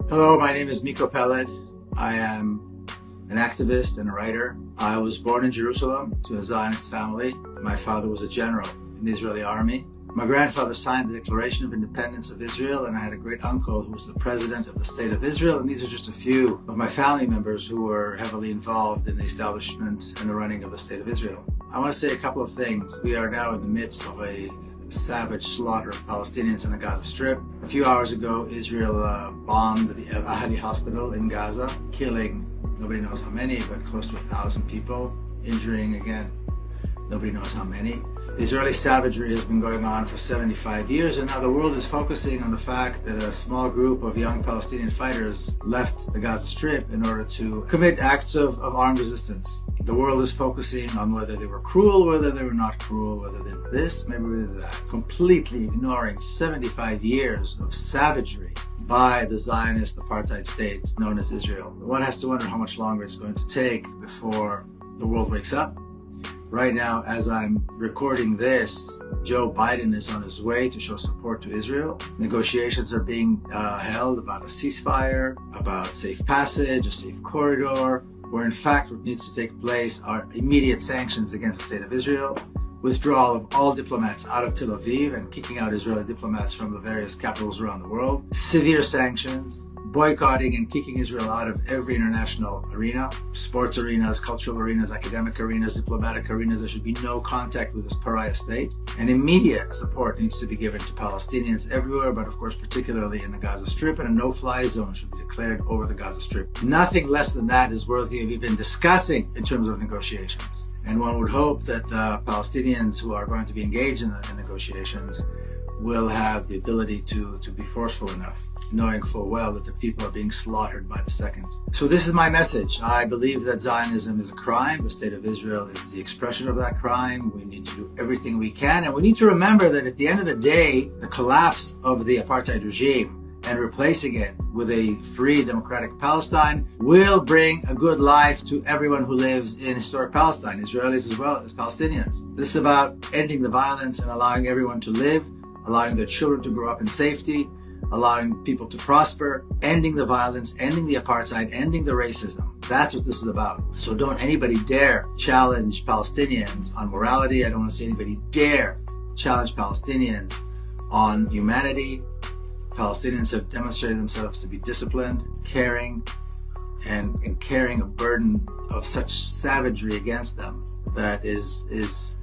Hello, my name is Miko Peled. I am an activist and a writer. I was born in Jerusalem to a Zionist family. My father was a general in the Israeli army. My grandfather signed the Declaration of Independence of Israel, and I had a great uncle who was the president of the State of Israel. And these are just a few of my family members who were heavily involved in the establishment and the running of the State of Israel. I want to say a couple of things. We are now in the midst of a savage slaughter of Palestinians in the Gaza Strip. A few hours ago, Israel bombed the Ahli hospital in Gaza, killing nobody knows how many, but close to 1,000 people, injuring again nobody knows how many. The Israeli savagery has been going on for 75 years, and now the world is focusing on the fact that a small group of young Palestinian fighters left the Gaza Strip in order to commit acts of armed resistance. The world is focusing on whether they were cruel, whether they were not cruel, whether they did this, maybe they did that, completely ignoring 75 years of savagery by the Zionist apartheid state known as Israel. One has to wonder how much longer it's going to take before the world wakes up. Right now, as I'm recording this, Joe Biden is on his way to show support to Israel. Negotiations are being held about a ceasefire, about safe passage, a safe corridor, where in fact what needs to take place are immediate sanctions against the State of Israel, withdrawal of all diplomats out of Tel Aviv and kicking out Israeli diplomats from the various capitals around the world, severe sanctions, boycotting and kicking Israel out of every international arena, sports arenas, cultural arenas, academic arenas, diplomatic arenas. There should be no contact with this pariah state. And immediate support needs to be given to Palestinians everywhere, but of course particularly in the Gaza Strip, and a no-fly zone should be declared over the Gaza Strip. Nothing less than that is worthy of even discussing in terms of negotiations. And one would hope that the Palestinians who are going to be engaged in the negotiations will have the ability to be forceful enough, knowing full well that the people are being slaughtered by the second. So this is my message. I believe that Zionism is a crime. The State of Israel is the expression of that crime. We need to do everything we can. And we need to remember that at the end of the day, the collapse of the apartheid regime and replacing it with a free democratic Palestine will bring a good life to everyone who lives in historic Palestine, Israelis as well as Palestinians. This is about ending the violence and allowing everyone to live, allowing their children to grow up in safety, allowing people to prosper, ending the violence, ending the apartheid, ending the racism. That's what this is about. So don't anybody dare challenge Palestinians on morality. I don't want to see anybody dare challenge Palestinians on humanity. Palestinians have demonstrated themselves to be disciplined, caring, and carrying a burden of such savagery against them that is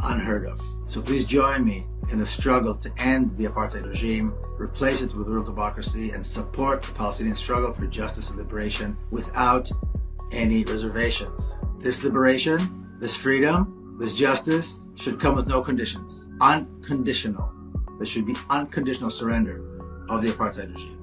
unheard of. So please join me in the struggle to end the apartheid regime, replace it with real democracy, and support the Palestinian struggle for justice and liberation without any reservations. This liberation, this freedom, this justice should come with no conditions. Unconditional. There should be unconditional surrender of the apartheid regime.